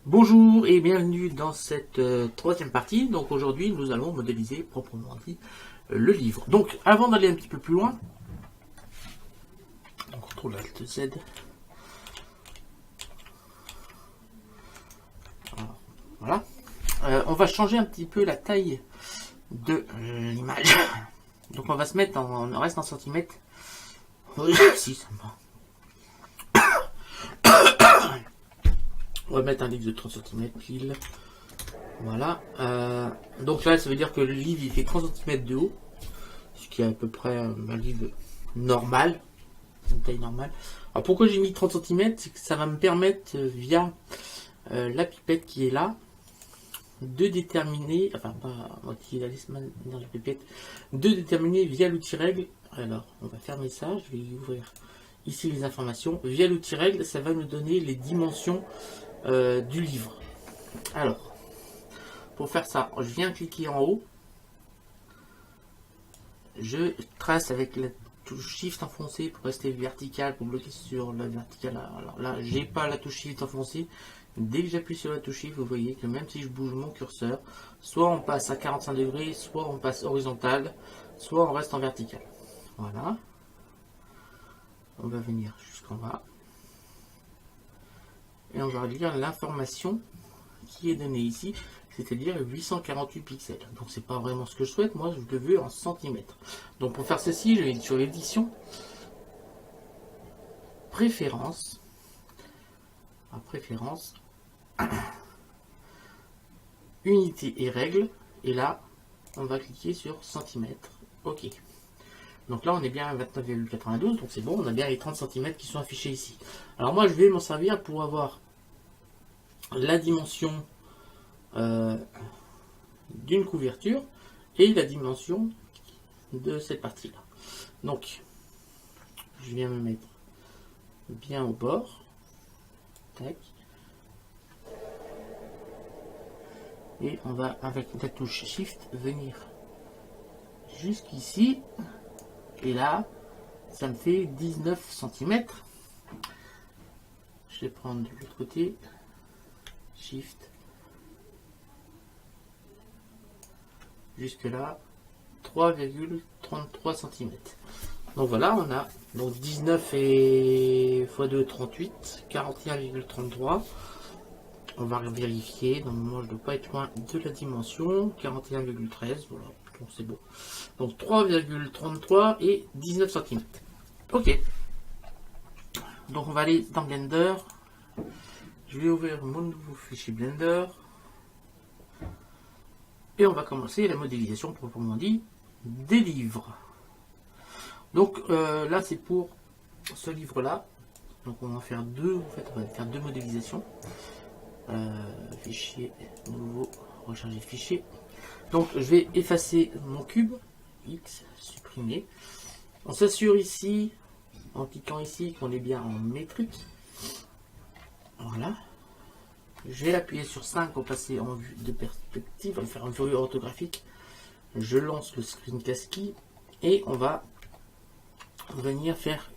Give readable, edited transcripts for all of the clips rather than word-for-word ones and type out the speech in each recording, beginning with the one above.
Bonjour et bienvenue dans cette troisième partie. Donc aujourd'hui nous allons modéliser proprement dit le livre. Donc avant d'aller un petit peu plus loin, on contrôle Alt Z. Alors, voilà. On va changer un petit peu la taille de l'image. Donc on va se mettre on reste en centimètres. Si ça va. On va mettre un livre de 30 cm pile. Voilà. Donc là, ça veut dire que le livre il fait 30 cm de haut. Ce qui est à peu près un livre normal. Une taille normale. Alors pourquoi j'ai mis 30 cm? C'est que ça va me permettre, via la pipette qui est là, de déterminer, enfin pas dans la pipette, de déterminer via l'outil règle. Alors, on va fermer ça, je vais ouvrir ici les informations. Via l'outil règle, ça va nous donner les dimensions du livre. Alors, pour faire ça, je viens cliquer en haut. Je trace avec la touche Shift enfoncée pour rester vertical, pour bloquer sur la verticale. Alors là, j'ai pas la touche Shift enfoncée. Dès que j'appuie sur la touche Shift, vous voyez que même si je bouge mon curseur, soit on passe à 45 degrés, soit on passe horizontal, soit on reste en vertical. Voilà. On va venir jusqu'en bas. Et on va lire l'information qui est donnée ici, c'est-à-dire 848 pixels. Donc c'est pas vraiment ce que je souhaite, moi je le veux en centimètres. Donc pour faire ceci, je vais sur l'édition, préférences, unité et règles, et là on va cliquer sur centimètres. Ok. Donc là on est bien à 29,92, donc c'est bon, on a bien les 30 cm qui sont affichés ici. Alors moi je vais m'en servir pour avoir la dimension d'une couverture et la dimension de cette partie là. Donc je viens me mettre bien au bord, tac, et on va avec la touche Shift venir jusqu'ici, et là ça me fait 19 cm. Je vais prendre de l'autre côté, Shift, jusque là 3,33 cm. Donc voilà, on a donc 19 et x 2 38, 41,33. On va vérifier, normalement je ne dois pas être loin de la dimension, 41,13, voilà, donc c'est bon. Donc 3,33 et 19 cm. Ok. Donc on va aller dans Blender. Je vais ouvrir mon nouveau fichier Blender. Et on va commencer la modélisation proprement dit des livres. Donc là c'est pour ce livre là. Donc on va faire deux, en fait on va faire deux modélisations. Fichier, nouveau, recharger fichier. Donc je vais effacer mon cube, X, supprimer. On s'assure ici, en cliquant ici, qu'on est bien en métrique. Voilà. Je vais appuyer sur 5 pour passer en vue de perspective, on va faire un vue orthographique. Je lance le screencast key et on va venir faire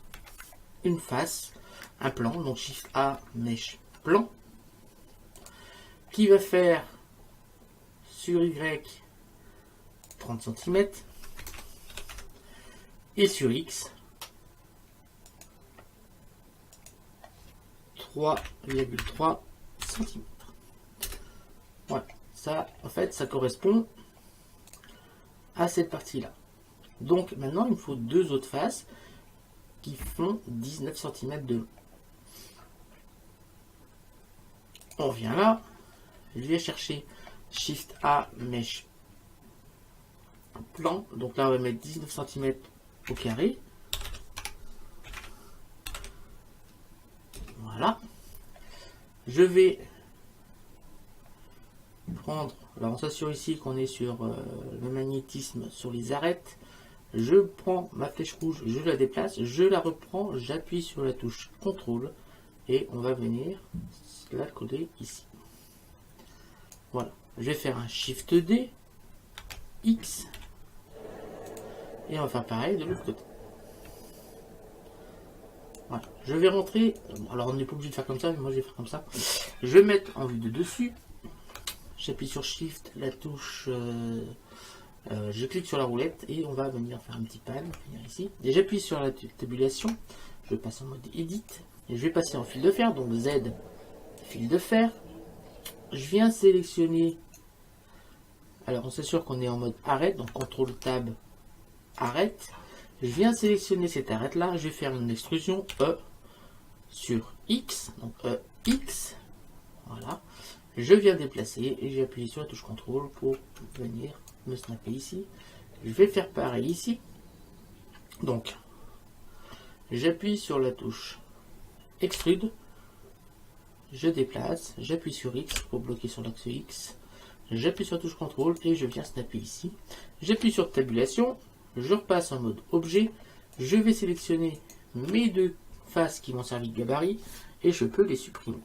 une face, un plan, donc Shift A, Mesh, plan, qui va faire sur Y 30 cm et sur X 3,3 cm. Voilà, ça en fait ça correspond à cette partie là. Donc maintenant il me faut deux autres faces qui font 19 cm de long. On revient là, je vais chercher Shift A, Mesh, plan, donc là on va mettre 19 cm au carré. Voilà. Je vais prendre, alors on s'assure ici qu'on est sur le magnétisme sur les arêtes. Je prends ma flèche rouge, je la déplace, je la reprends, j'appuie sur la touche CTRL et on va venir la coller ici. Voilà. Je vais faire un Shift D, X, et on va faire pareil de l'autre côté. Voilà. Je vais rentrer, alors on n'est pas obligé de faire comme ça, mais moi je vais faire comme ça. je vais mettre en vue de dessus. J'appuie sur Shift, la touche, je clique sur la roulette et on va venir faire un petit pan, venir ici. Et j'appuie sur la tabulation, je passe en mode Edit et je vais passer en fil de fer, donc Z, fil de fer. Je viens sélectionner, alors on s'assure qu'on est en mode arrête, donc CTRL Tab, arrête. Je viens sélectionner cette arête là, je vais faire une extrusion E sur X, donc X, voilà. Je viens déplacer et j'ai appuyé sur la touche CTRL pour venir me snapper ici. Je vais faire pareil ici. Donc, j'appuie sur la touche Extrude. Je déplace. J'appuie sur X pour bloquer sur l'axe X. J'appuie sur la touche CTRL et je viens snapper ici. J'appuie sur Tabulation. Je repasse en mode Objet. Je vais sélectionner mes deux faces qui m'ont servi de gabarit et je peux les supprimer.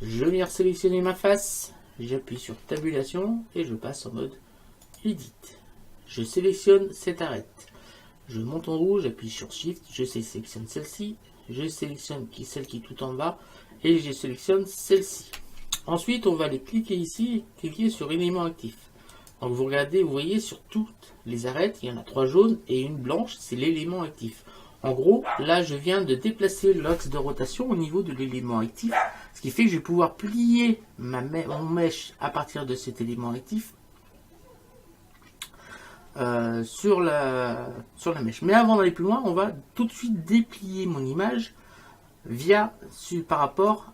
Je viens sélectionner ma face, j'appuie sur Tabulation et je passe en mode Edit. Je sélectionne cette arête. Je monte en haut, j'appuie sur Shift, je sélectionne celle-ci, je sélectionne celle qui est tout en bas et je sélectionne celle-ci. Ensuite, on va aller cliquer ici, cliquer sur élément actif. Donc vous regardez, vous voyez sur toutes les arêtes, il y en a 3 jaunes et une blanche, c'est l'élément actif. En gros, là, je viens de déplacer l'axe de rotation au niveau de l'élément actif, ce qui fait que je vais pouvoir plier mon mèche à partir de cet élément actif sur la mèche. Mais avant d'aller plus loin, on va tout de suite déplier mon image par rapport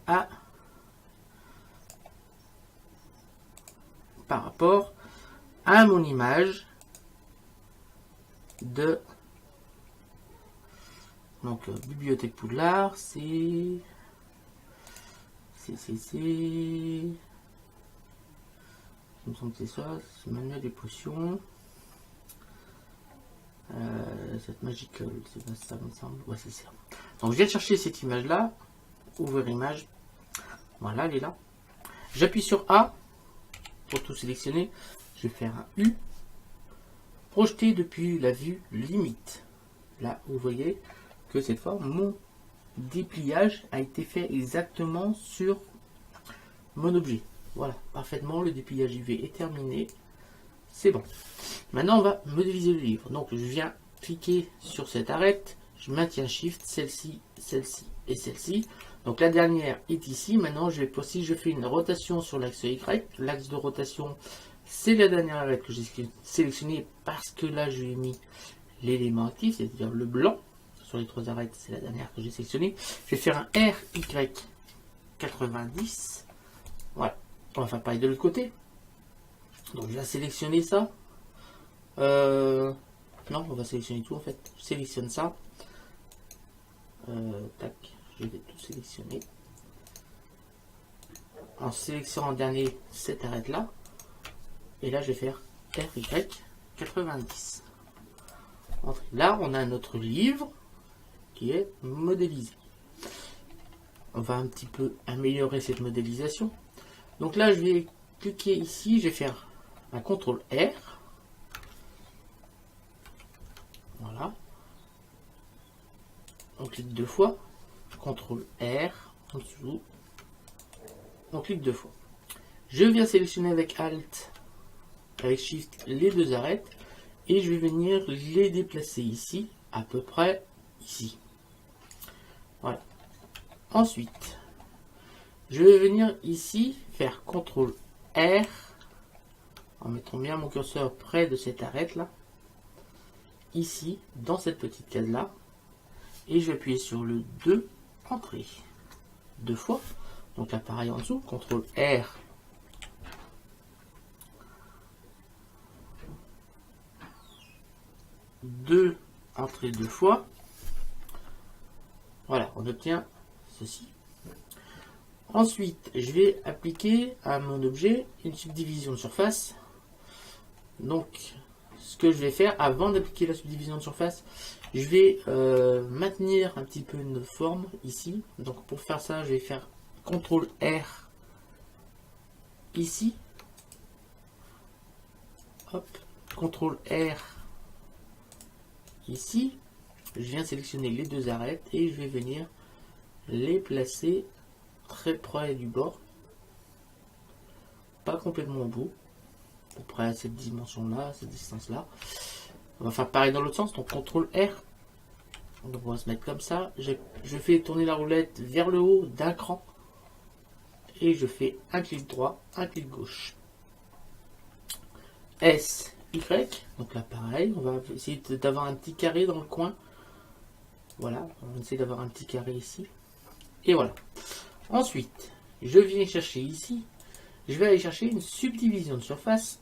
à mon image de... Donc, Bibliothèque Poudlard, c'est... Il me semble que c'est ça, c'est Manuel des potions. Cette magical, c'est pas ça, il me semble. Ouais, c'est ça. Donc, je viens chercher cette image-là. Ouvrir image. Voilà, elle est là. J'appuie sur A pour tout sélectionner. Je vais faire un U. Projeter depuis la vue limite. Là, vous voyez que cette fois, mon dépliage a été fait exactement sur mon objet. Voilà, parfaitement, le dépliage UV est terminé. C'est bon. Maintenant, on va modéliser le livre. Donc, je viens cliquer sur cette arête. Je maintiens Shift, celle-ci, celle-ci et celle-ci. Donc, la dernière est ici. Maintenant, si je fais une rotation sur l'axe Y, l'axe de rotation, c'est la dernière arête que j'ai sélectionnée parce que là, je lui ai mis l'élément actif, c'est-à-dire le blanc. Sur les 3 arêtes, c'est la dernière que j'ai sélectionnée. Je vais faire un RY 90. Voilà. On va faire pareil de l'autre côté. Donc, je vais sélectionner ça. Non, on va sélectionner tout en fait. Je sélectionne ça. Tac. Je vais tout sélectionner. En sélectionnant en dernier cette arête là. Et là, je vais faire RY 90. Là, on a notre livre qui est modélisé. On va un petit peu améliorer cette modélisation. Donc là, je vais cliquer ici, je vais faire un CTRL R. Voilà. On clique 2 fois. CTRL R. En dessous. On clique 2 fois. Je viens sélectionner avec Alt, avec Shift, les 2 arêtes. Et je vais venir les déplacer ici, à peu près ici. Voilà. Ensuite, je vais venir ici, faire CTRL R, en mettant bien mon curseur près de cette arête là, ici, dans cette petite case là, et je vais appuyer sur le 2, entrée, 2 fois, donc là pareil en dessous, CTRL R, entrée 2 fois, voilà, on obtient ceci. Ensuite, je vais appliquer à mon objet une subdivision de surface. Donc, ce que je vais faire avant d'appliquer la subdivision de surface, je vais maintenir un petit peu une forme ici. Donc, pour faire ça, je vais faire CTRL R ici. Hop, CTRL R ici. Je viens sélectionner les 2 arêtes et je vais venir les placer très près du bord, pas complètement au bout, à peu près à cette dimension-là, cette distance-là. On va faire pareil dans l'autre sens, donc CTRL R. Donc on va se mettre comme ça. Je fais tourner la roulette vers le haut d'un cran. Et je fais un clic droit, un clic gauche. S, Y. Donc là pareil, on va essayer d'avoir un petit carré dans le coin. Voilà, on va essayer d'avoir un petit carré ici. Et voilà. Ensuite, je viens chercher ici. Je vais aller chercher une subdivision de surface.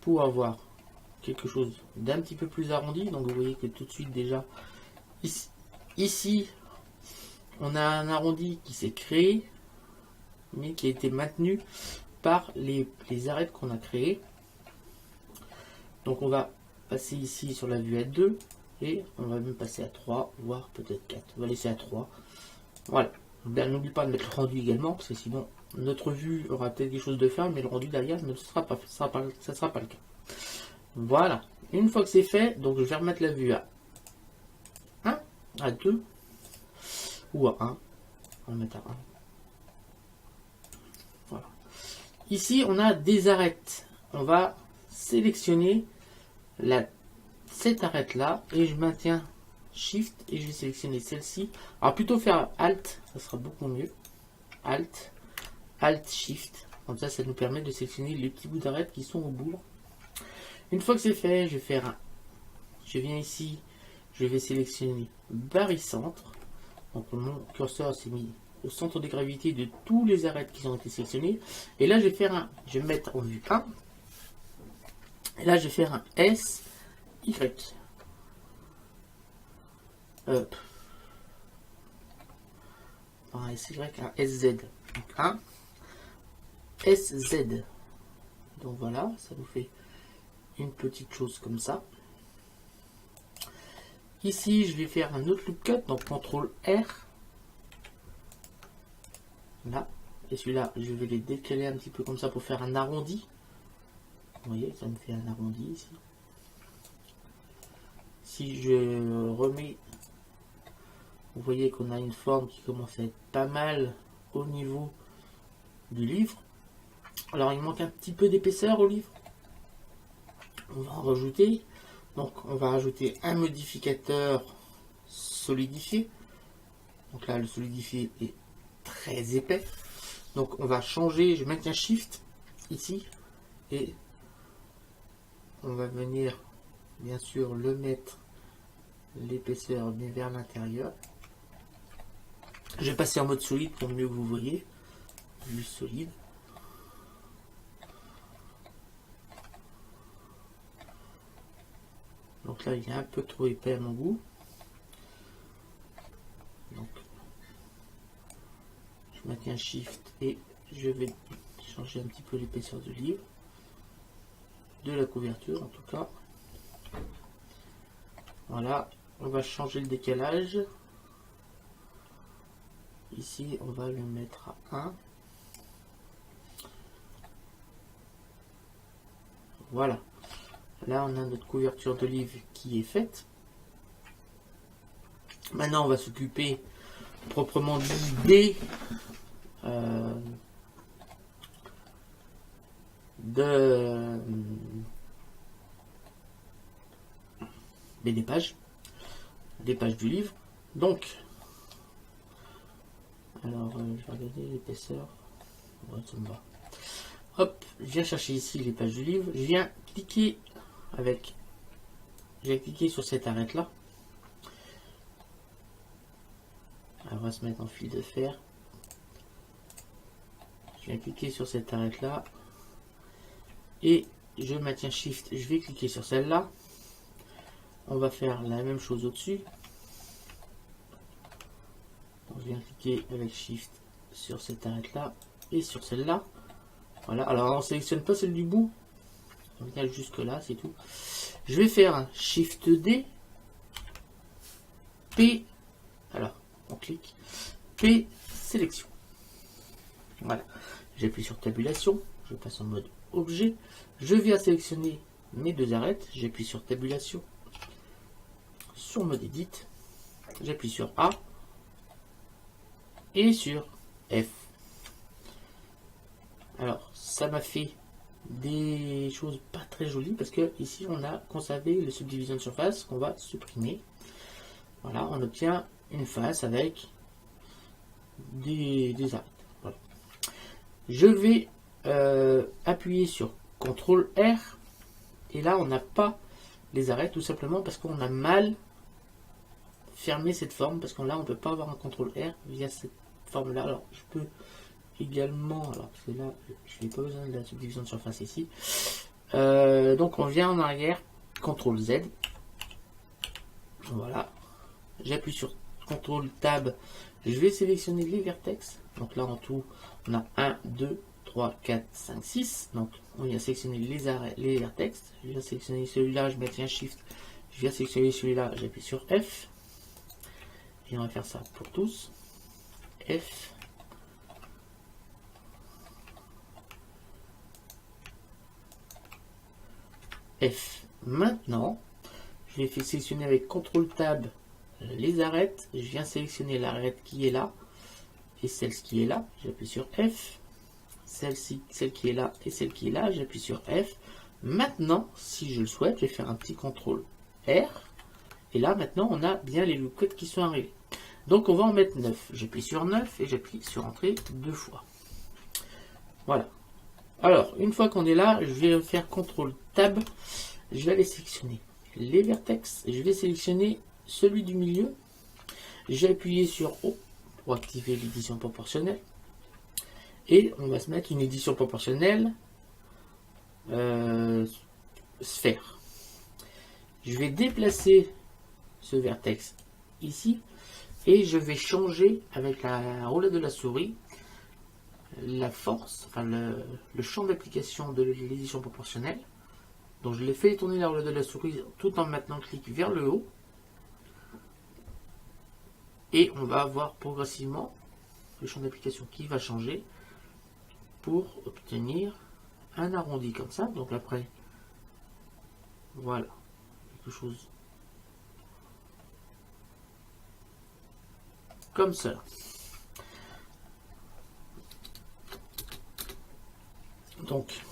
Pour avoir quelque chose d'un petit peu plus arrondi. Donc vous voyez que tout de suite déjà ici on a un arrondi qui s'est créé mais qui a été maintenu par les arêtes qu'on a créées. Donc on va passer ici sur la vue à 2 et on va même passer à 3 voire peut-être 4. On va laisser à 3. Voilà. N'oublie pas de mettre le rendu également parce que sinon notre vue aura peut-être quelque chose de faire mais le rendu derrière ne sera pas, ça sera pas le cas. Voilà, une fois que c'est fait, donc je vais remettre la vue à 1, à 2 ou à 1. On va mettre à 1. Voilà. Ici, on a des arêtes. On va sélectionner cette arête là et je maintiens Shift et je vais sélectionner celle-ci. Alors plutôt faire Alt, ça sera beaucoup mieux. Alt, Shift. Comme ça, ça nous permet de sélectionner les petits bouts d'arête qui sont au bout. Une fois que c'est fait, je viens ici, je vais sélectionner barycentre. Donc mon curseur s'est mis au centre de gravité de tous les arêtes qui ont été sélectionnés. Et là, je vais mettre en vue 1. Et là, je vais faire un S, Y. Hop. Un SY, un SZ. Donc 1, SZ. Donc voilà, ça nous fait une petite chose comme ça. Ici, je vais faire un autre loop cut, donc CTRL R. Là. Et celui-là, je vais les décaler un petit peu comme ça pour faire un arrondi. Vous voyez, ça me fait un arrondi ici. Si je remets, vous voyez qu'on a une forme qui commence à être pas mal au niveau du livre. Alors, il manque un petit peu d'épaisseur au livre. On va en rajouter. Donc on va rajouter un modificateur solidifié. Donc là le solidifié est très épais. Donc on va changer, je maintiens Shift ici. Et on va venir bien sûr le mettre l'épaisseur bien vers l'intérieur. Je vais passer en mode solide pour mieux que vous voyez. Vue solide. Donc là, il est un peu trop épais à mon goût. Donc, je maintiens Shift et je vais changer un petit peu l'épaisseur du livre. De la couverture en tout cas. Voilà. On va changer le décalage. Ici, on va le mettre à 1. Voilà. Là, on a notre couverture de livre qui est faite. Maintenant, on va s'occuper proprement dit des pages. Des pages du livre. Donc, alors, je vais regarder l'épaisseur. Ouais, ça me va. Hop, je viens chercher ici les pages du livre. Je viens cliquer j'ai cliqué sur cette arête là. On va se mettre en fil de fer. Je viens cliquer sur cette arête là et je maintiens Shift. Je vais cliquer sur celle-là. On va faire la même chose au-dessus. Je viens cliquer avec Shift sur cette arête là et sur celle-là. Voilà. Alors on sélectionne pas celle du bout. On vient jusque là, c'est tout. Je vais faire un Shift D, P, alors on clique, P, sélection. Voilà, j'appuie sur tabulation, je passe en mode objet, je viens sélectionner mes deux arêtes, j'appuie sur tabulation, sur mode edit, j'appuie sur A et sur F. Alors, ça m'a fait des choses pas très jolies parce que ici on a conservé le subdivision de surface qu'on va supprimer. Voilà, on obtient une face avec des arêtes. Voilà. Je vais appuyer sur CTRL R et là on n'a pas les arêtes tout simplement parce qu'on a mal fermé cette forme, parce que là on peut pas avoir un CTRL R via cette forme là. Alors je peux également, alors c'est là je n'ai pas besoin de la subdivision de surface ici, donc on vient en arrière, CTRL Z, voilà, j'appuie sur CTRL Tab, je vais sélectionner les vertex, donc là en tout on a 1, 2, 3, 4, 5, 6, donc on vient sélectionner les vertex, je viens sélectionner celui-là, je maintiens Shift, je viens sélectionner celui-là, j'appuie sur F, et on va faire ça pour tous, F, F. Maintenant, je vais sélectionner avec CTRL Tab les arêtes. Je viens sélectionner l'arête qui est là et celle qui est là. J'appuie sur F. Celle-ci, celle qui est là et celle qui est là. J'appuie sur F. Maintenant, si je le souhaite, je vais faire un petit CTRL R. Et là, maintenant, on a bien les louquettes qui sont arrivées. Donc, on va en mettre 9. J'appuie sur 9 et j'appuie sur Entrée 2 fois. Voilà. Alors, une fois qu'on est là, je vais faire CTRL Tab, je vais aller sélectionner les vertex, je vais sélectionner celui du milieu, j'ai appuyé sur O pour activer l'édition proportionnelle, et on va se mettre une édition proportionnelle sphère. Je vais déplacer ce vertex ici, et je vais changer avec la roulette de la souris la force, enfin le champ d'application de l'édition proportionnelle. Donc je l'ai fait tourner la roulette de la souris tout en maintenant clic vers le haut. Et on va avoir progressivement le champ d'application qui va changer pour obtenir un arrondi comme ça. Donc après, voilà, quelque chose comme ça. Donc,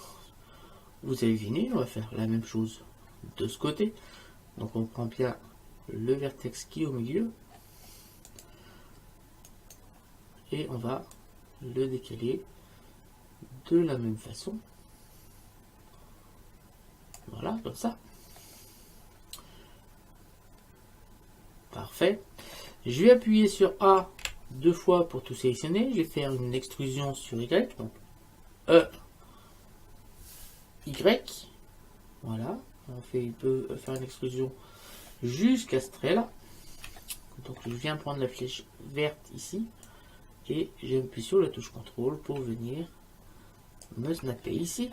vous avez deviné, on va faire la même chose de ce côté. Donc, on prend bien le vertex qui est au milieu et on va le décaler de la même façon. Voilà, comme ça. Parfait. Je vais appuyer sur A 2 fois pour tout sélectionner. Je vais faire une extrusion sur Y. Donc, E. Y, voilà, on peut faire une extrusion jusqu'à ce trait là. Donc je viens prendre la flèche verte ici et j'appuie sur la touche CTRL pour venir me snapper ici.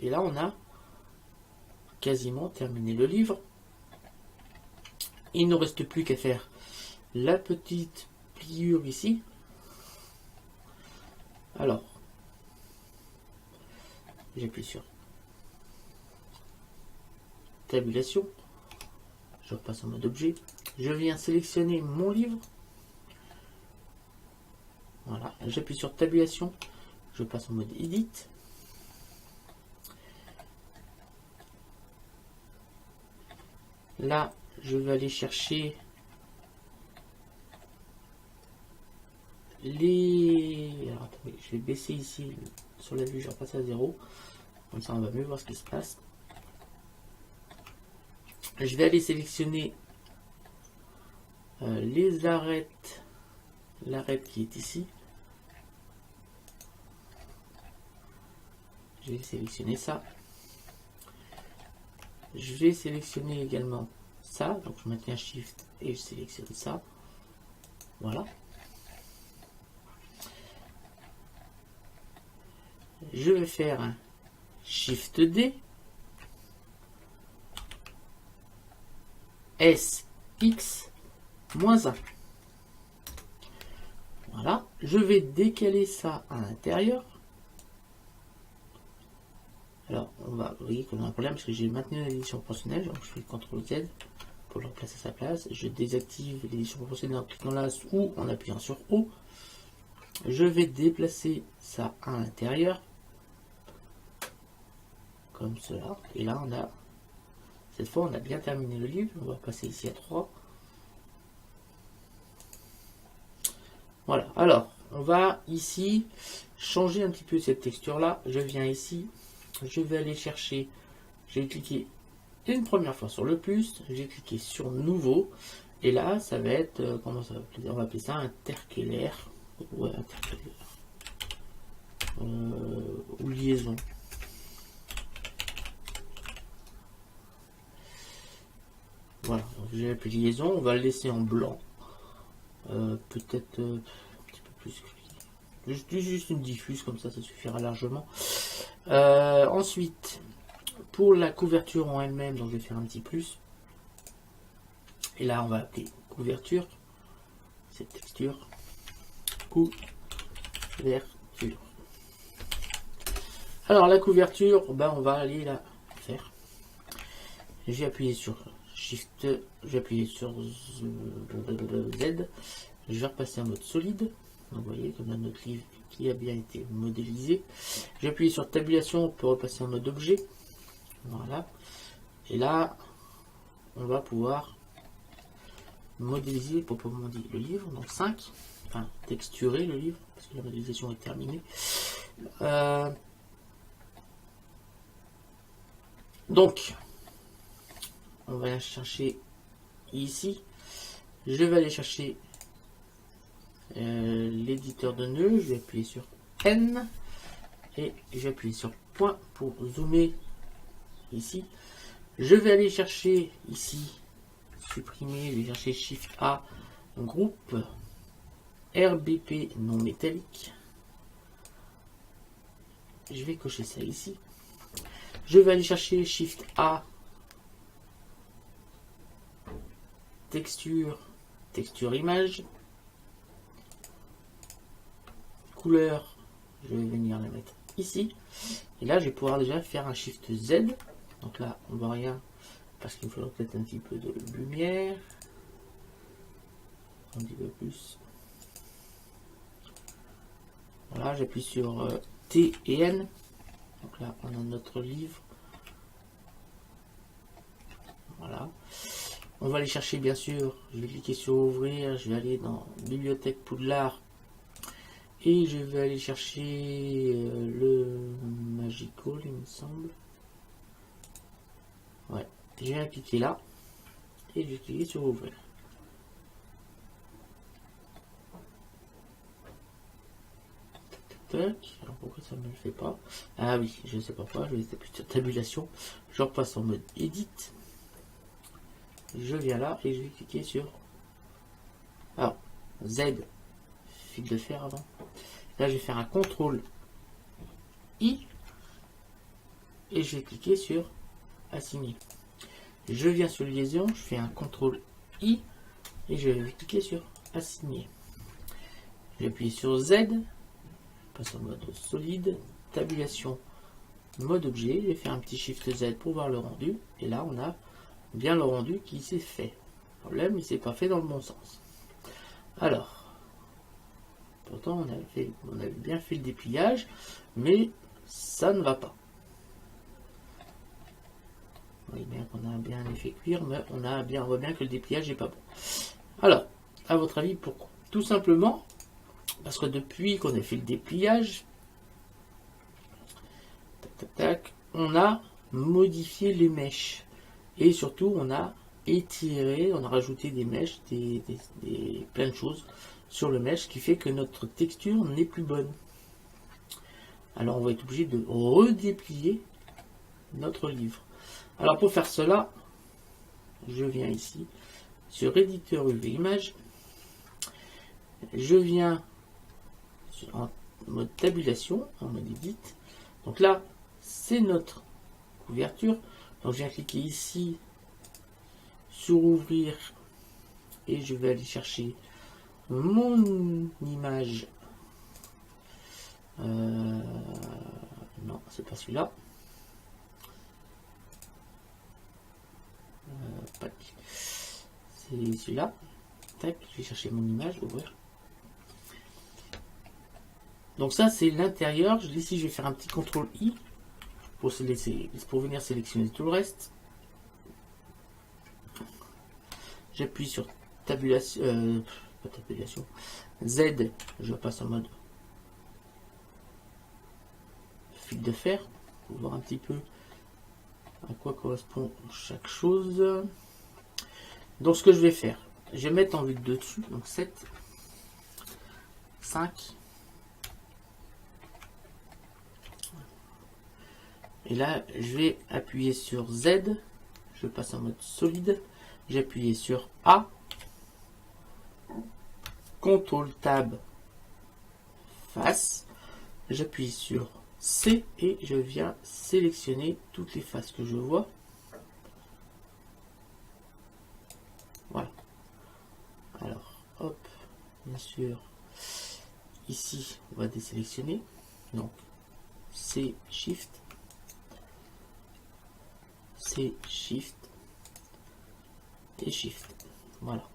Et là on a quasiment terminé le livre. Il ne reste plus qu'à faire la petite pliure ici. Alors, j'appuie sur tabulation, je repasse en mode objet, je viens sélectionner mon livre, voilà, j'appuie sur tabulation, je passe en mode edit, là je vais aller chercher les... Alors, attendez, je vais baisser ici sur la vue, je repasse à 0, comme ça on va mieux voir ce qui se passe. Je vais aller sélectionner les arêtes, l'arête qui est ici. Je vais sélectionner ça. Je vais sélectionner également ça. Donc je maintiens Shift et je sélectionne ça. Voilà. Je vais faire un Shift D. SX -1. Voilà, je vais décaler ça à l'intérieur. Alors, vous voyez qu'on a un problème parce que j'ai maintenu l'édition proportionnelle, donc je fais CTRL Z pour le replacer à sa place. Je désactive l'édition proportionnelle en cliquant là ou en appuyant sur O. Je vais déplacer ça à l'intérieur. Comme cela. Et là, on a... Cette fois, on a bien terminé le livre. On va passer ici à 3. Voilà. Alors, on va ici changer un petit peu cette texture-là. Je viens ici. Je vais aller chercher... Je vais cliquer une première fois sur le plus. J'ai cliqué sur nouveau. Et là, ça va être... comment ça va appeler? On va appeler ça intercalaire. Ouais, intercalaire. Ou liaison. Voilà, j'ai appelé liaison, on va le laisser en blanc. Peut-être un petit peu plus. Juste une diffuse, comme ça suffira largement. Ensuite, pour la couverture en elle-même, donc je vais faire un petit plus. Et là, on va appeler couverture. Cette texture. Couverture. Alors, la couverture, ben, on va aller la faire. J'ai appuyé sur Shift, j'ai appuyé sur Z, je vais repasser en mode solide. Donc, vous voyez qu'on a notre livre qui a bien été modélisé. J'ai appuyé sur tabulation, on peut repasser en mode objet. Voilà. Et là, on va pouvoir modéliser proprement dit le livre. Donc 5, enfin texturer le livre, parce que la modélisation est terminée. Donc, on va chercher ici. Je vais aller chercher l'éditeur de nœuds. Je vais appuyer sur N et je vais appuyer sur point pour zoomer ici. Je vais aller chercher ici, supprimer, je vais chercher Shift A, groupe RBP non métallique. Je vais cocher ça ici. Je vais aller chercher Shift A, texture image, couleur, je vais venir la mettre ici. Et là, je vais pouvoir déjà faire un Shift Z. Donc là, on voit rien parce qu'il me faudra peut-être un petit peu de lumière. Un petit peu plus. Voilà, j'appuie sur T et N. Donc là, on a notre livre. Voilà. On va aller chercher, bien sûr. Je vais cliquer sur ouvrir. Je vais aller dans Bibliothèque Poudlard. Et je vais aller chercher le Magical, il me semble. Ouais. Je vais cliquer là. Et je vais cliquer sur ouvrir. Alors pourquoi ça ne me le fait pas? Ah oui, je ne sais pas pourquoi. Je vais appuyer sur tabulation. Je repasse en mode edit. Je viens là et je vais cliquer sur alors Z, fil de fer avant. Là je vais faire un CTRL I et je vais cliquer sur assigner. Je viens sur liaison, je fais un CTRL I et je vais cliquer sur assigner. J'appuie sur Z, je passe en mode solide, tabulation, mode objet, je vais faire un petit Shift Z pour voir le rendu et là on a bien le rendu qui s'est fait. Le problème, il s'est pas fait dans le bon sens. Alors, pourtant on avait bien fait le dépliage, mais ça ne va pas. Vous voyez bien qu'on a bien effet cuir, mais on voit bien que le dépliage n'est pas bon. Alors, à votre avis, pourquoi? Tout simplement parce que depuis qu'on a fait le dépliage, on a modifié les mèches. Et surtout, on a étiré, on a rajouté des mèches, plein de choses sur le mèche, qui fait que notre texture n'est plus bonne. Alors, on va être obligé de redéplier notre livre. Alors, pour faire cela, je viens ici, sur éditeur UV Image, je viens en mode tabulation, en mode edit. Donc là, c'est notre couverture. Donc je viens cliquer ici sur ouvrir et je vais aller chercher mon image. Non, c'est pas celui-là. c'est celui-là. Tac, je vais chercher mon image, ouvrir. Donc ça c'est l'intérieur. Ici je vais faire un petit CTRL I pour venir sélectionner tout le reste. J'appuie sur tabulation, pas tabulation, Z, je passe en mode fil de fer pour voir un petit peu à quoi correspond chaque chose. Donc ce que je vais faire, je vais mettre en vue de dessus, donc 7, 5, et là je vais appuyer sur Z, je passe en mode solide, j'appuie sur A, CTRL Tab face, j'appuie sur C et je viens sélectionner toutes les faces que je vois. Voilà. Alors, hop, bien sûr, ici, on va désélectionner. Donc, C, Shift, C, Shift et Shift. Voilà.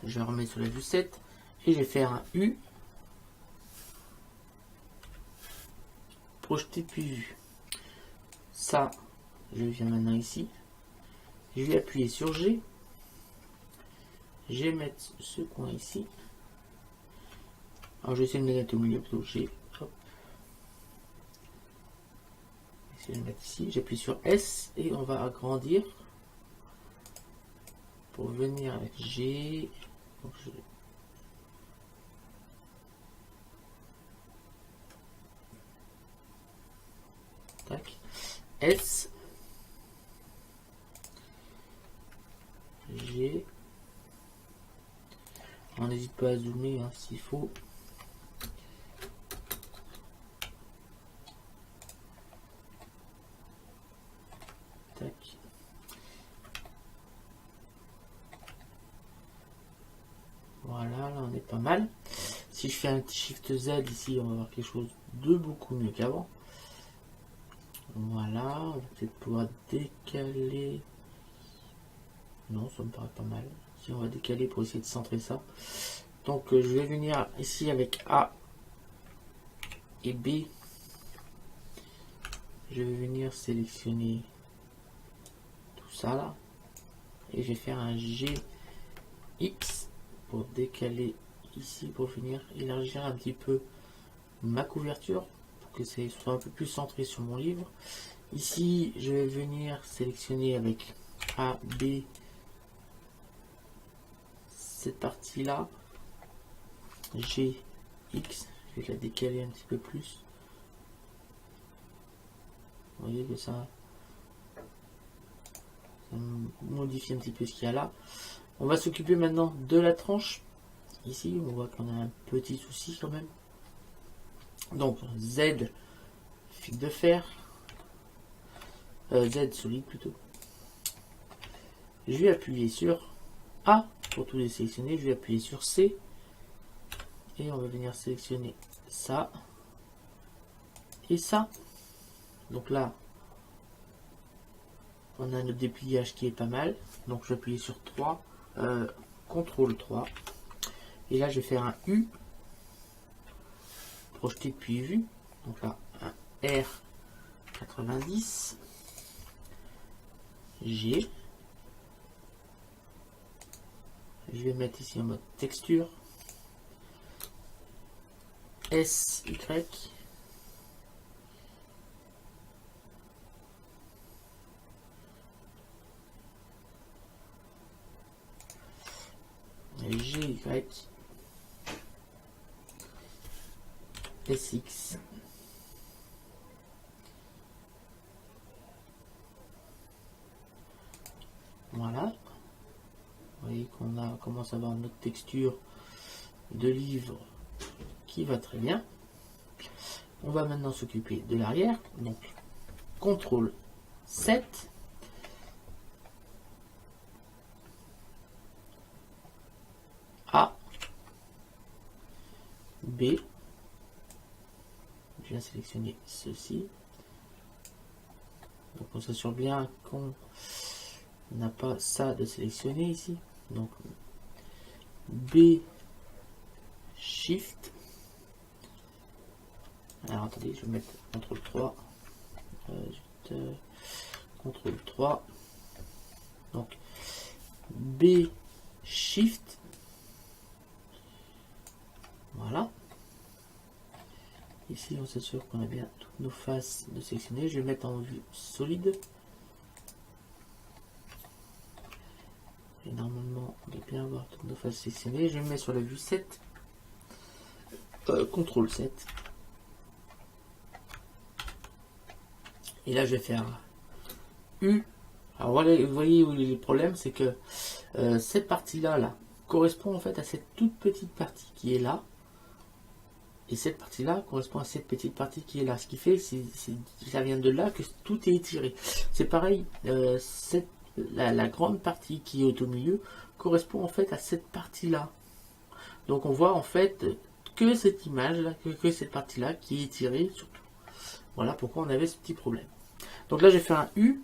Je remets sur la vue 7 et je vais faire un U. Projeté depuis vue. Ça, je viens maintenant ici. Je vais appuyer sur G. Je vais mettre ce coin ici. Alors je vais essayer de le mettre au milieu plutôt. G. Hop. Je vais le mettre ici. J'appuie sur S et on va agrandir pour venir avec G. Donc tac. S. G. On n'hésite pas à zoomer hein, s'il faut. Tac. Voilà, là on est pas mal. Si je fais un petit Shift Z ici, on va avoir quelque chose de beaucoup mieux qu'avant. Voilà, on va peut-être pouvoir décaler. Non, ça me paraît pas mal. Si on va décaler pour essayer de centrer ça. Donc je vais venir ici avec A et B. Je vais venir sélectionner tout ça là. Et je vais faire un GX pour décaler ici, pour venir élargir un petit peu ma couverture. Pour que ça soit un peu plus centré sur mon livre. Ici, je vais venir sélectionner avec A, B, cette partie-là, G, X, je vais la décaler un petit peu plus. Vous voyez que ça modifie un petit peu ce qu'il y a là. On va s'occuper maintenant de la tranche. Ici, on voit qu'on a un petit souci quand même. Donc, Z, fil de fer. Z solide plutôt. Je vais appuyer sur A pour tous les sélectionner. Je vais appuyer sur C et on va venir sélectionner ça et ça. Donc là, on a notre dépliage qui est pas mal. Donc je vais appuyer sur 3, CTRL 3. Et là, je vais faire un U projeté depuis vue. Donc là, un R90. G. Je vais mettre ici en mode texture. SY. GY. SX. Voilà. Vous voyez qu'on commence à avoir notre texture de livre qui va très bien. On va maintenant s'occuper de l'arrière. Donc, CTRL 7. A. B. Je viens sélectionner ceci. Donc on s'assure bien qu'on On n'a pas ça de sélectionner ici. Donc B Shift. Alors attendez, je vais mettre CTRL 3. CTRL 3. Donc B Shift. Voilà. Ici, on s'assure qu'on a bien toutes nos faces de sélectionner. Je vais mettre en vue solide. Et normalement, on doit bien avoir toutes nos faces sélectionnées. Je me mets sur la vue 7. CTRL 7. Et là, je vais faire U. Alors voilà, vous voyez où il est le problème, c'est que cette partie-là là, correspond en fait à cette toute petite partie qui est là. Et cette partie-là correspond à cette petite partie qui est là. Ce qui fait, ça vient de là que tout est étiré. C'est pareil, la grande partie qui est au milieu correspond en fait à cette partie-là. Donc on voit en fait que cette image-là, que cette partie-là qui est étirée surtout. Voilà pourquoi on avait ce petit problème. Donc là j'ai fait un U,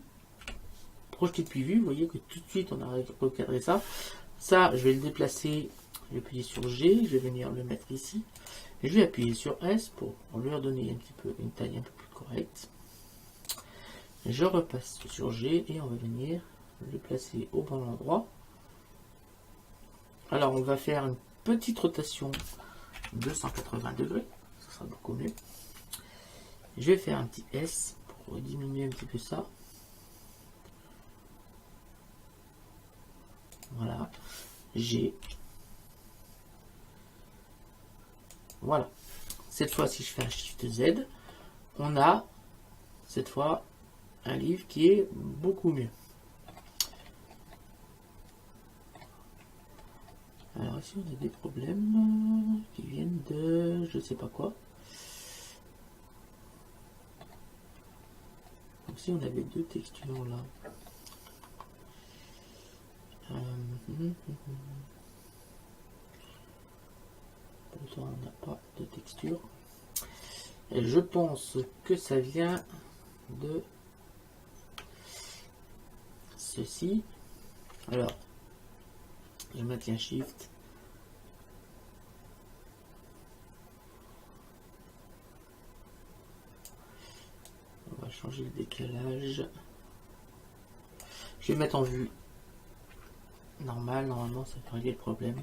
projeté depuis vue, vous voyez que tout de suite on a recadré ça. Ça, je vais le déplacer, je vais appuyer sur G, je vais venir le mettre ici. Et je vais appuyer sur S pour lui redonner un petit peu une taille un peu plus correcte. Je repasse sur G et on va venir le placer au bon endroit. Alors on va faire une petite rotation de 180 degrés, ça sera beaucoup mieux. Je vais faire un petit S pour diminuer un petit peu ça. Voilà, G. Voilà. Cette fois, si je fais un Shift Z, on a cette fois un livre qui est beaucoup mieux. Alors ici, on a des problèmes qui viennent de je sais pas quoi. Donc si on avait deux textures là. Pourtant, on n'a pas de texture. Et je pense que ça vient de ceci. Alors, je maintiens Shift. On va changer le décalage. Je vais mettre en vue normale. Normalement, ça va régler le problème.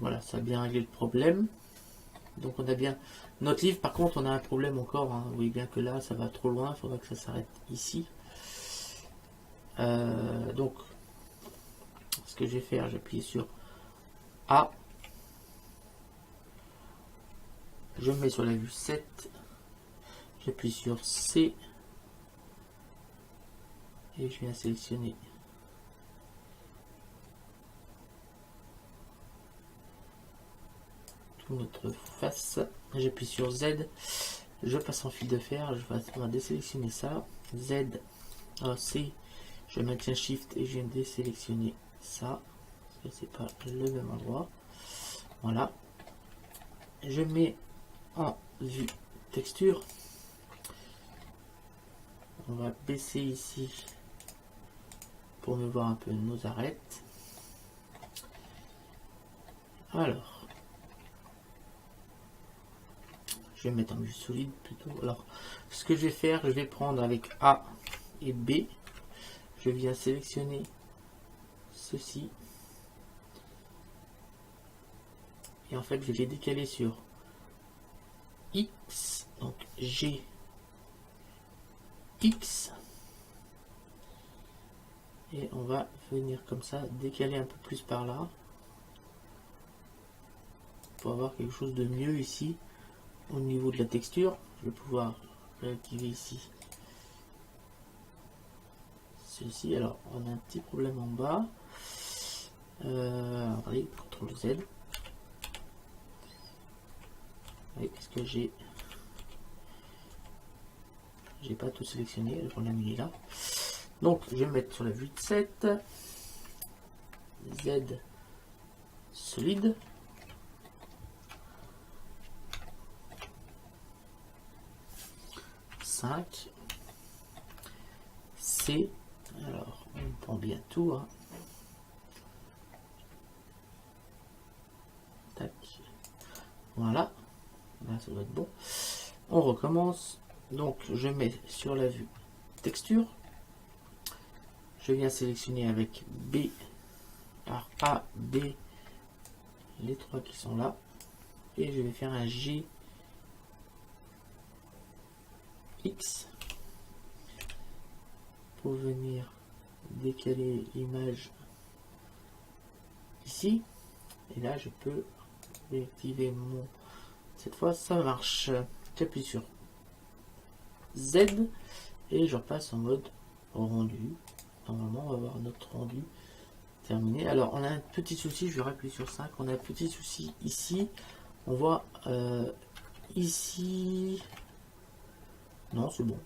Voilà, ça a bien réglé le problème. Donc on a bien notre livre. Par contre, on a un problème encore. Hein. Vous voyez bien que là, ça va trop loin. Il faudra que ça s'arrête ici. Donc, ce que je vais faire, j'appuie sur A. Je me mets sur la vue 7. J'appuie sur C. Et je viens sélectionner toute notre face. J'appuie sur Z. Je passe en fil de fer. On va désélectionner ça. Z. C. Je maintiens Shift et je viens désélectionner ça. Parce que c'est pas le même endroit. Voilà. Je mets en vue texture. On va baisser ici pour me voir un peu nos arêtes. Alors, je vais mettre en vue solide plutôt. Alors, ce que je vais faire, je vais prendre avec A et B. Je viens sélectionner ceci. Et en fait, je vais les décaler sur X. Donc, G, X. Et on va venir comme ça, décaler un peu plus par là. Pour avoir quelque chose de mieux ici. Au niveau de la texture, je vais pouvoir réactiver ici ceci. Alors, on a un petit problème en bas. Allez, CTRL Z. Oui, parce que j'ai pas tout sélectionné, le problème il est là. Donc, je vais me mettre sur la vue de 7. Z solide. C. Alors, On prend bien tout. Hein. Tac. Voilà. Là, ça doit être bon. On recommence. Donc, je mets sur la vue texture. Je viens sélectionner avec B. Alors, A, B. Les trois qui sont là. Et je vais faire un G. X. Pour venir décaler l'image ici. Et là, je peux activer mon... Cette fois, ça marche. J'appuie sur Z et je repasse en mode rendu. Normalement, on va avoir notre rendu terminé. Alors, on a un petit souci. Je vais appuyer sur 5. On a un petit souci ici. On voit ici... Non, c'est bon.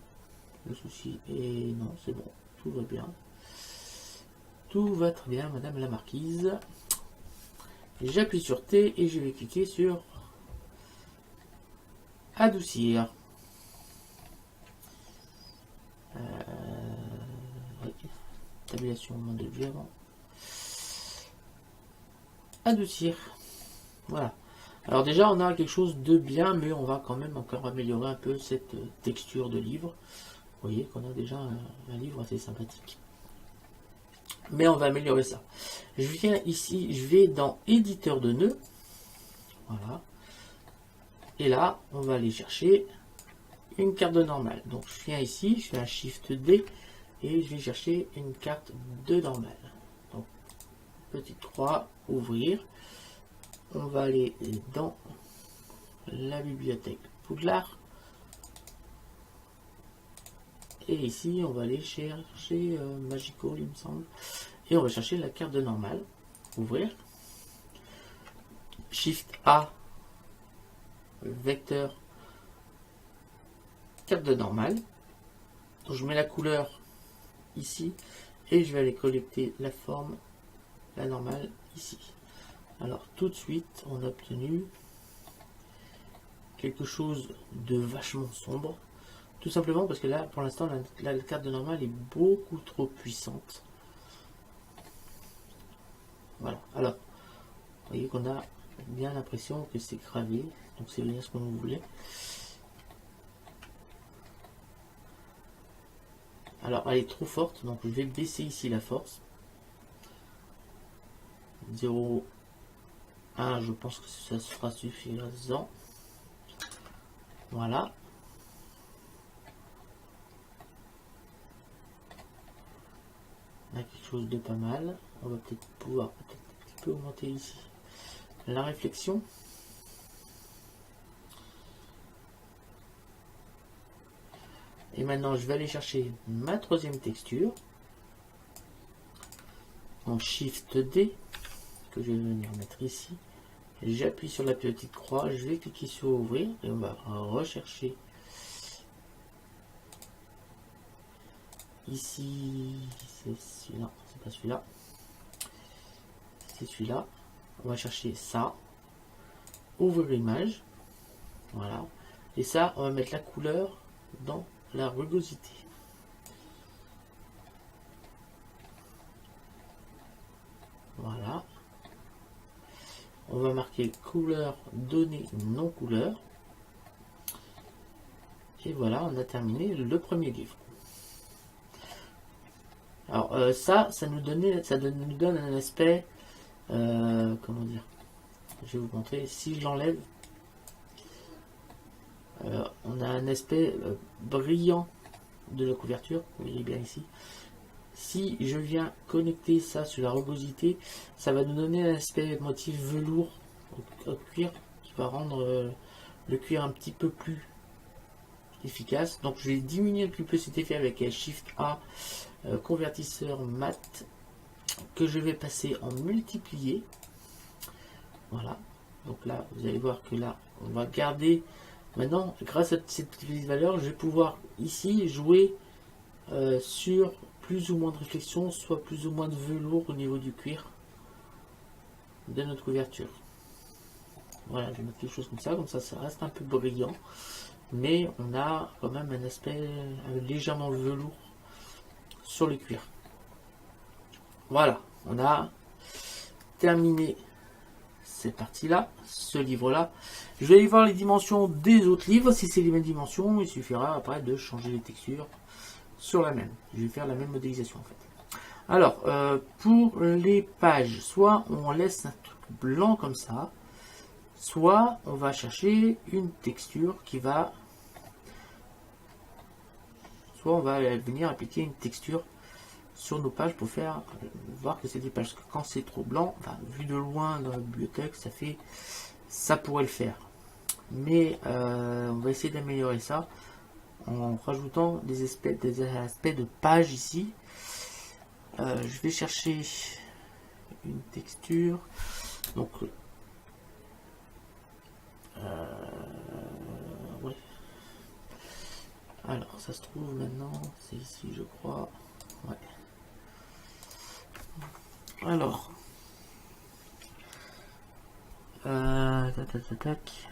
Le souci est... Non, c'est bon. Tout va bien. Tout va très bien, madame la marquise. J'appuie sur T et je vais cliquer sur adoucir. Oui. Tabulation de vue avant. Adoucir. Voilà. Alors déjà on a quelque chose de bien, mais on va quand même encore améliorer un peu cette texture de livre. Vous voyez qu'on a déjà un livre assez sympathique. Mais on va améliorer ça. Je viens ici, je vais dans éditeur de nœuds. Voilà. Et là, on va aller chercher une carte de normale. Donc je viens ici, je fais un Shift D et je vais chercher une carte de normale. Donc petite croix, ouvrir. On va aller dans la bibliothèque Poudlard. Et ici, on va aller chercher Magical, il me semble. Et on va chercher la carte de normale. Ouvrir. Shift A. Vecteur. Carte de normale. Donc, je mets la couleur ici. Et je vais aller collecter la forme, la normale, ici. Alors, tout de suite, on a obtenu quelque chose de vachement sombre. Tout simplement parce que là, pour l'instant, la carte de normale est beaucoup trop puissante. Voilà. Alors, vous voyez qu'on a bien l'impression que c'est gravé. Donc, c'est bien ce qu'on voulait. Alors, elle est trop forte. Donc, je vais baisser ici la force. 0,1, je pense que ça sera suffisant. Voilà. On a quelque chose de pas mal. On va peut-être pouvoir un petit peu augmenter ici la réflexion. Et maintenant, je vais aller chercher ma troisième texture en Shift D que je vais venir mettre ici. J'appuie sur la petite croix, je vais cliquer sur ouvrir et on va rechercher ici. C'est celui-là, c'est pas celui-là, c'est celui-là. On va chercher ça, ouvrir l'image, voilà. Et ça, on va mettre la couleur dans la rugosité. Voilà. On va marquer couleur donnée non couleur. Et voilà, on a terminé le premier livre. Alors ça nous donne un aspect, comment dire, je vais vous montrer. Si je l'enlève, on a un aspect brillant de la couverture. Vous voyez bien ici. Si je viens connecter ça sur la rugosité, ça va nous donner un aspect motif velours au cuir qui va rendre le cuir un petit peu plus efficace. Donc je vais diminuer un petit peu cet effet avec Shift A, convertisseur mat, que je vais passer en multiplié. Voilà. Donc là, vous allez voir que là, on va garder. Maintenant, grâce à cette petite valeur, je vais pouvoir ici jouer sur plus ou moins de réflexion, soit plus ou moins de velours au niveau du cuir de notre couverture. Voilà, je vais mettre quelque chose comme ça ça reste un peu brillant, mais on a quand même un aspect légèrement velours sur le cuir. Voilà, on a terminé cette partie-là, ce livre-là. Je vais aller voir les dimensions des autres livres. Si c'est les mêmes dimensions, il suffira après de changer les textures sur la même. Je vais faire la même modélisation en fait. Alors, pour les pages, soit on laisse un truc blanc comme ça, soit on va chercher une texture qui va... Soit on va venir appliquer une texture sur nos pages pour faire voir que c'est des pages. Parce que quand c'est trop blanc, enfin, vu de loin dans la bibliothèque, ça pourrait le faire. Mais on va essayer d'améliorer ça en rajoutant des aspects de pages ici. Je vais chercher une texture. Donc, ouais. Alors, ça se trouve maintenant, c'est ici, je crois. Ouais. Alors, tac.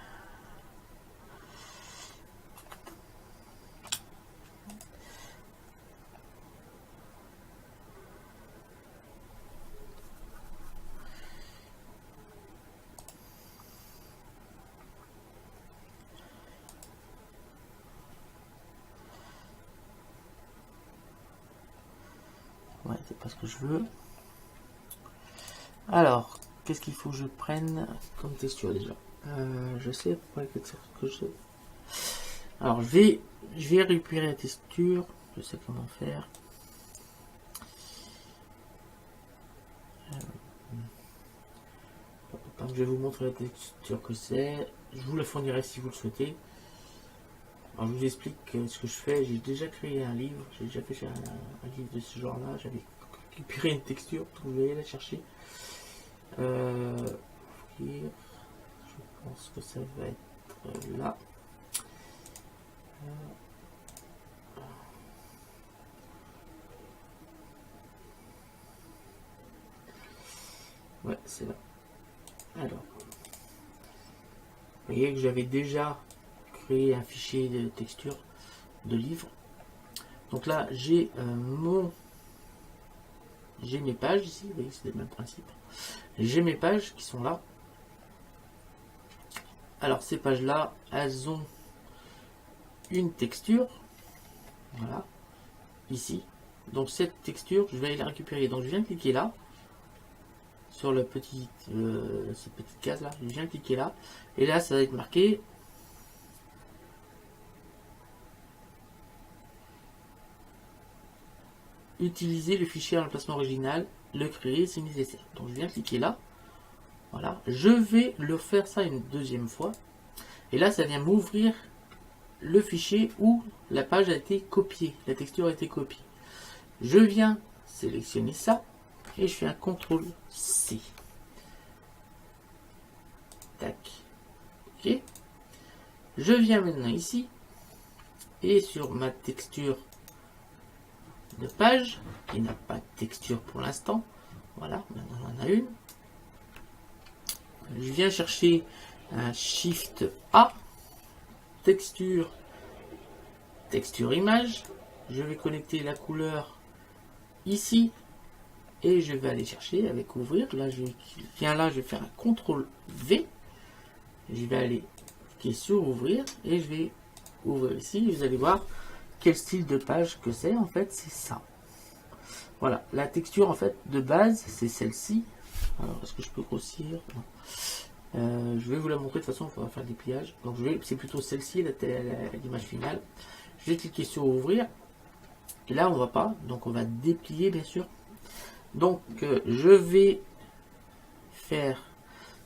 Ouais, c'est pas ce que je veux. Alors, qu'est-ce qu'il faut que je prenne comme texture déjà? Je sais à peu près quelle texture que je... Alors, je vais récupérer la texture. Je sais comment faire. Je vais vous montrer la texture que c'est. Je vous la fournirai si vous le souhaitez. Alors, je vous explique ce que je fais. J'ai déjà créé un livre. J'ai déjà fait un livre de ce genre-là. J'avais récupéré une texture. Donc, je vais aller la chercher. Je pense que ça va être là. Ouais, c'est là. Alors, vous voyez que j'avais déjà créé un fichier de texture de livre. Donc là, j'ai mes pages ici. Vous voyez, c'est le même principe. J'ai mes pages qui sont là. Alors, ces pages-là, elles ont une texture. Voilà. Ici. Donc, cette texture, je vais aller la récupérer. Donc, je viens cliquer là. Sur cette petite case là, je viens cliquer là, et là ça va être marqué utiliser le fichier à l'emplacement original, le créer si nécessaire. Donc je viens cliquer là, voilà, je vais le faire ça une deuxième fois, et là ça vient m'ouvrir le fichier où la page a été copiée, la texture a été copiée. Je viens sélectionner ça, et je fais un CTRL C. Tac. Ok. Je viens maintenant ici et sur ma texture de page qui n'a pas de texture pour l'instant. Voilà, maintenant on en a une. Je viens chercher un Shift A, texture image. Je vais connecter la couleur ici et je vais aller chercher avec ouvrir. Là, je vais faire un CTRL V. Je vais aller cliquer sur ouvrir et je vais ouvrir ici. Vous allez voir quel style de page que c'est. En fait, c'est ça. Voilà, la texture en fait de base, c'est celle-ci. Alors, est-ce que je peux grossir? Je vais vous la montrer de toute façon. Il faudra faire des pliages. Donc, c'est plutôt celle-ci, l'image finale. Je vais cliquer sur ouvrir. Et là, on va pas. Donc, on va déplier, bien sûr. Donc, je vais faire...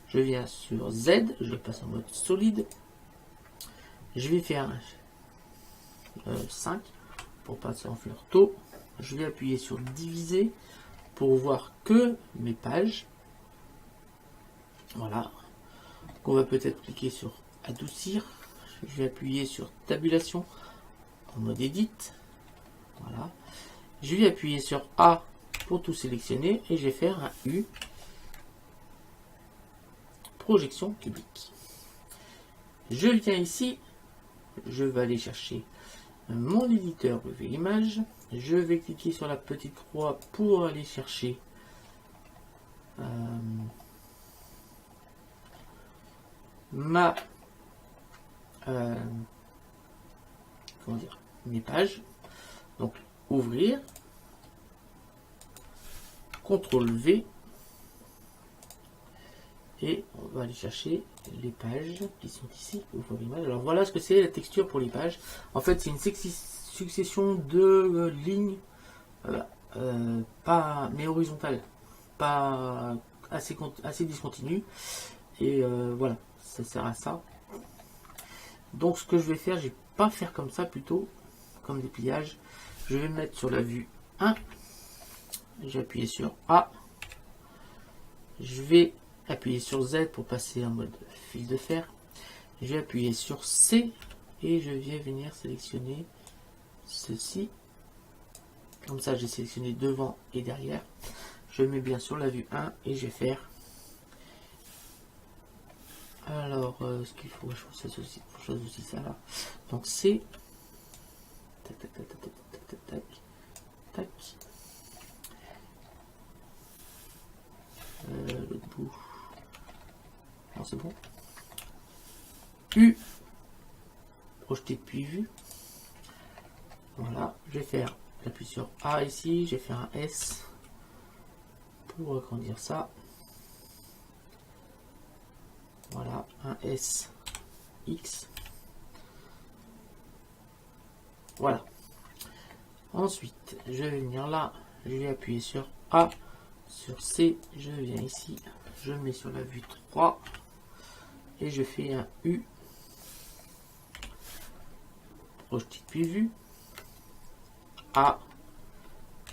Je viens sur Z, je passe en mode solide. Je vais faire 5 pour pas s'enfuir tôt. Je vais appuyer sur diviser pour voir que mes pages. Voilà. On va peut-être cliquer sur adoucir. Je vais appuyer sur tabulation en mode edit. Voilà. Je vais appuyer sur A pour tout sélectionner et je vais faire un U. Projection cubique. Je viens ici, je vais aller chercher mon éditeur de image. Je vais cliquer sur la petite croix pour aller chercher ma comment dire, mes pages. Donc ouvrir, CTRL V, et on va aller chercher les pages qui sont ici. Ouvrir l'image. Alors voilà ce que c'est la texture pour les pages. En fait, c'est une succession de lignes, pas mais horizontales, pas assez discontinues. Et voilà, ça sert à ça. Donc ce que je vais faire, je vais pas faire comme ça, plutôt comme des pliages. Je vais me mettre sur la vue 1. J'ai appuyé sur A. Je vais appuyer sur Z pour passer en mode fil de fer. Je vais appuyer sur C et je vais venir sélectionner ceci. Comme ça, j'ai sélectionné devant et derrière. Je mets bien sur la vue 1 et je vais faire. Alors, ce qu'il faut, je choisis aussi ça là. Donc C. Tac, tac, tac, tac, tac, tac, tac, tac. L'autre bout. Non, c'est bon. U. Projeté depuis vue. Voilà, je vais faire, j'appuie sur A ici, je vais faire un S pour agrandir ça. Voilà, un S X. Voilà. Ensuite, je vais venir là, je vais appuyer sur A, sur C, je viens ici, je mets sur la vue 3 et je fais un U. Projeté depuis vue. A,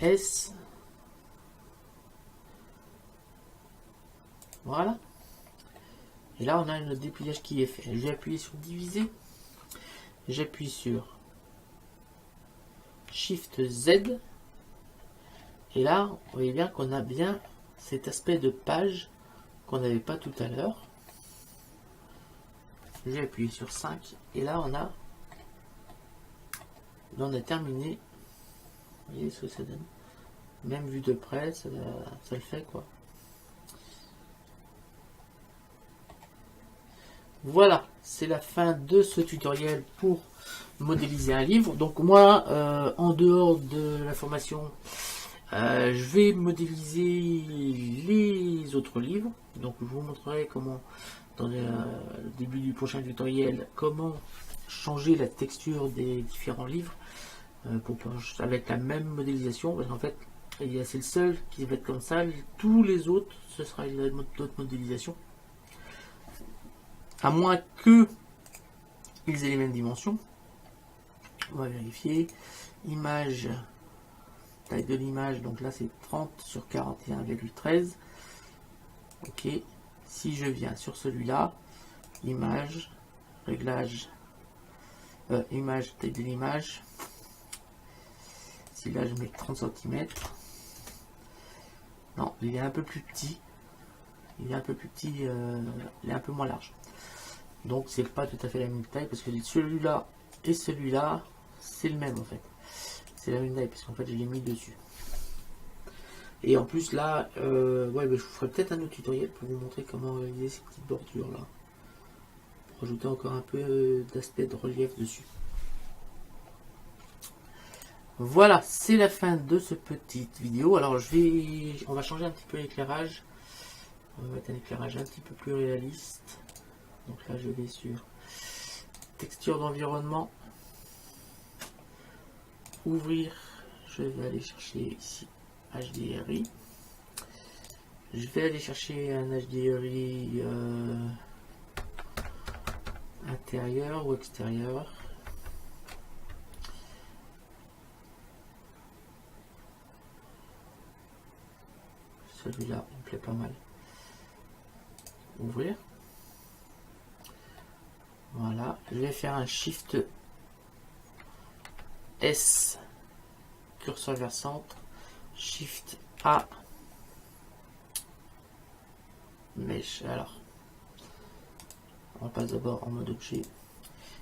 S. Voilà. Et là, on a le dépliage qui est fait. Je vais appuyer sur diviser. J'appuie sur Shift Z. Et là, vous voyez bien qu'on a bien cet aspect de page qu'on n'avait pas tout à l'heure. Je vais appuyer sur 5. Et là, on a terminé. Vous voyez ce que ça donne. Même vu de près, ça le fait quoi. Voilà, c'est la fin de ce tutoriel pour modéliser un livre. Donc moi, en dehors de la formation, je vais modéliser les autres livres. Donc je vous montrerai comment, dans le début du prochain tutoriel, comment changer la texture des différents livres avec la même modélisation. Parce qu'en fait, c'est le seul qui va être comme ça. Tous les autres, ce sera d'autres modélisations. À moins que ils aient les mêmes dimensions. On va vérifier. Image, taille de l'image, donc là c'est 30 sur 41,13. Ok. Si je viens sur celui-là, image, réglage, image, taille de l'image. Si là je mets 30 cm. Non, il est un peu plus petit. Il est un peu plus petit, il est un peu moins large. Donc c'est pas tout à fait la même taille parce que celui-là et celui-là c'est le même en fait. C'est la même taille parce qu'en fait je l'ai mis dessus. Et en plus là, ouais, je vous ferai peut-être un autre tutoriel pour vous montrer comment réaliser ces petites bordures là. Pour ajouter encore un peu d'aspect de relief dessus. Voilà, c'est la fin de cette petite vidéo. Alors on va changer un petit peu l'éclairage. On va mettre un éclairage un petit peu plus réaliste. Donc là je vais sur texture d'environnement, ouvrir, je vais aller chercher ici HDRI, je vais aller chercher un HDRI intérieur ou extérieur. Celui-là il me plaît pas mal. Ouvrir. Voilà, je vais faire un Shift S, curseur vers centre, Shift A, mèche. Alors, on passe d'abord en mode objet,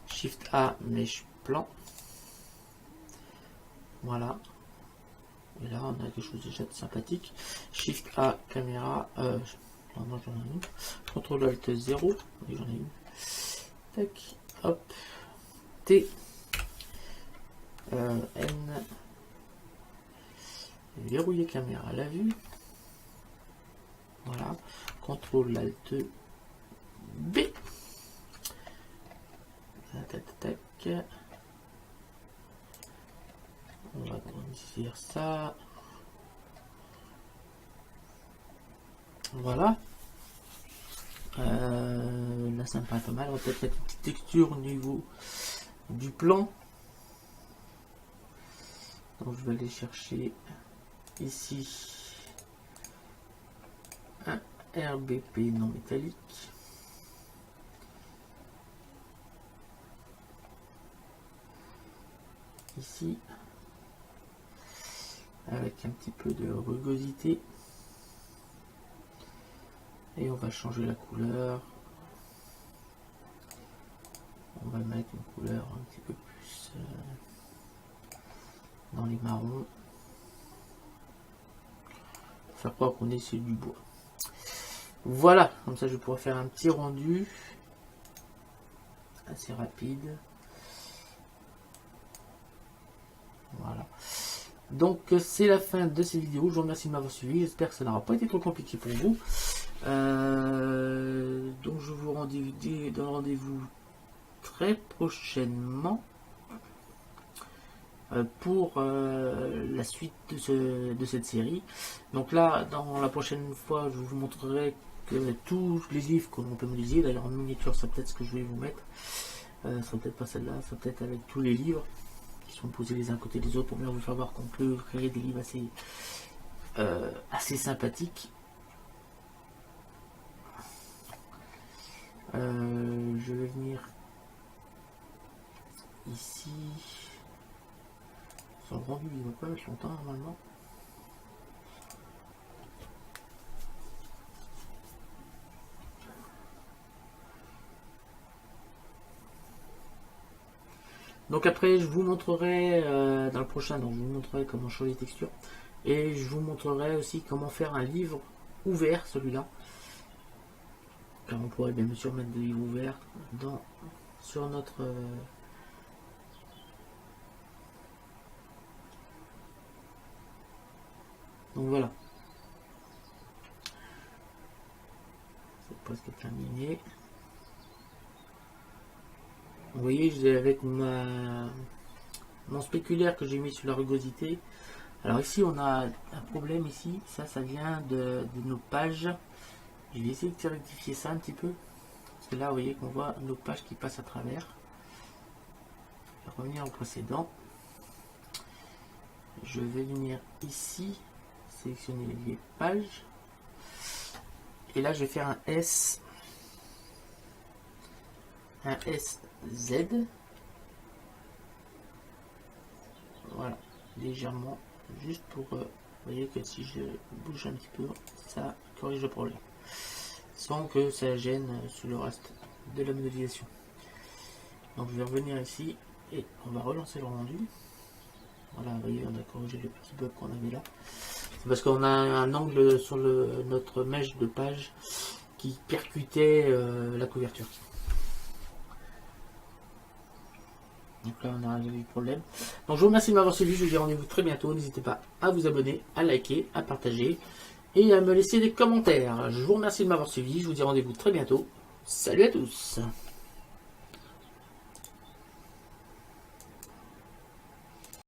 Shift A, mèche plan. Voilà, Et là, on a quelque chose déjà de sympathique. Shift A, caméra. Non, j'en ai une. Contrôle Alt 0. Oui, j'en ai une. Tac. Hop. T. N. Verrouiller caméra à la vue. Voilà. Contrôle Alt B. Tac, tac, tac. On va grandir ça. Voilà. Là, ça me paraît pas mal. On va peut-être mettre une petite texture au niveau du plan. Donc, je vais aller chercher ici un RBP non métallique. Ici, avec un petit peu de rugosité. Et on va changer la couleur. On va mettre une couleur un petit peu plus dans les marrons. Faire croire qu'on est sur du bois. Voilà, comme ça je pourrais faire un petit rendu assez rapide. Voilà. Donc c'est la fin de cette vidéo. Je vous remercie de m'avoir suivi. J'espère que ça n'aura pas été trop compliqué pour vous. Donc je vous donne rendez-vous très prochainement pour la suite de cette série. Donc là, dans la prochaine fois, je vous montrerai que tous les livres que l'on peut modéliser. D'ailleurs en miniature, c'est peut-être ce que je vais vous mettre. Ce sera peut-être pas celle-là, ça sera peut-être avec tous les livres qui sont posés les uns à côté des autres pour bien vous faire voir qu'on peut créer des livres assez sympathiques. Je vais venir ici. Son rendu, il va pas mettre longtemps normalement. Donc après, je vous montrerai dans le prochain, donc je vous montrerai comment changer les textures et je vous montrerai aussi comment faire un livre ouvert, celui-là. Car on pourrait bien sûr mettre des livres ouverts sur notre donc voilà. C'est presque terminé. Vous voyez, avec mon spéculaire que j'ai mis sur la rugosité. Alors ici, on a un problème ici. Ça vient de nos pages. Je vais essayer de rectifier ça un petit peu. Parce que là, vous voyez qu'on voit nos pages qui passent à travers. Je vais revenir au précédent. Je vais venir ici, sélectionner les pages. Et là, je vais faire un S. Un SZ. Voilà, légèrement. Juste pour... vous voyez que si je bouge un petit peu, ça corrige le problème. Sans que ça gêne sur le reste de la modélisation. Donc je vais revenir ici et on va relancer le rendu. Voilà, vous voyez, on a corrigé le petit bug qu'on avait là. C'est parce qu'on a un angle sur notre mèche de page qui percutait la couverture. Donc là, on a résolu le problème. Donc je vous remercie de m'avoir suivi. Je vous dis rendez-vous très bientôt. N'hésitez pas à vous abonner, à liker, à partager et à me laisser des commentaires. Je vous remercie de m'avoir suivi. Je vous dis rendez-vous très bientôt. Salut à tous.